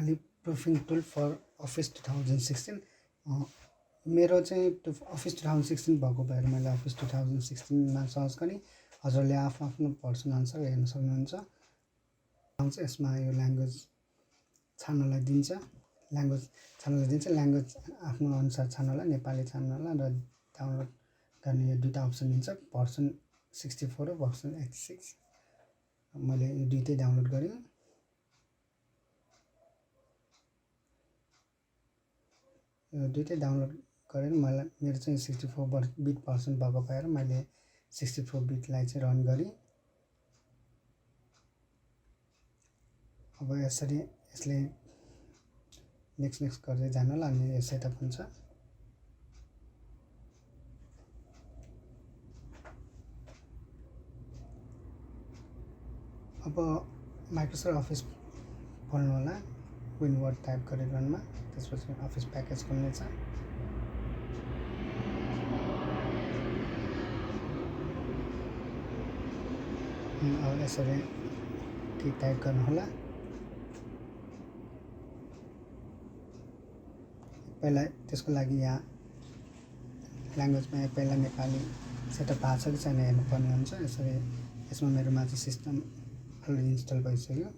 Nepali proofing tool for office 2016 मेरो चाहिँ office 2016 भएको भएर मैले अफिस 2016 मा सर्च गरेँ। हजुरले आफ्नो पर्सन अनुसार हेर्न सक्नुहुन्छ। यसमा यो ल्याङ्ग्वेज छान्नलाई दिन्छ, ल्याङ्ग्वेज आफ्नो अनुसार छान्नलाई, नेपाली छान्नलाई र डाउनलोड गर्ने यो दुईटा अप्सन दिन्छ, भर्सन 64 र भर्सन 86। मैले यो दुईटै डाउनलोड गरेँ। यो दुईटै डाउनलोड गरेर मेरो चाहिँ 64 बिट भर्सन भएको भएर मैले 64 बिटलाई चाहिँ रन गरेँ। अब यसरी यसले नेक्स्ट गर्दै जानला अनि यो सेटअप हुन्छ। अब माइक्रोसफ्ट अफिस खोल्नु होला, विनवर्ड टाइप गरेर रनमा, त्यसपछि अफिस प्याकेज खोल्नेछ। अब यसरी ठीक टाइप गर्नु होला। पहिला त्यसको लागि यहाँ ल्याङ्ग्वेजमा पहिला नेपाली सेटअप भएको छ कि छैन हेर्नुपर्ने हुन्छ। यसरी यसमा मेरोमा चाहिँ सिस्टम अलरेडी इन्स्टल भइसक्यो।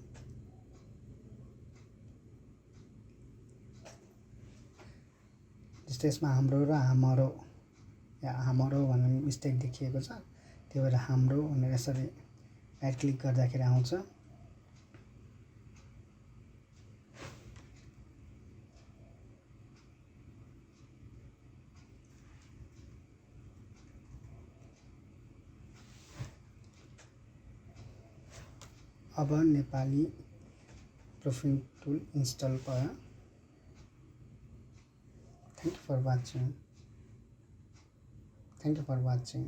जस्तै यसमा हाम्रो र हाम्रो भनेर मिस्टेक देखिएको छ, त्यही भएर हाम्रो भनेर यसरी राइट क्लिक गर्दाखेरि आउँछ। अब नेपाली प्रुफिङ टुल इन्स्टल भयो। Thank you for watching.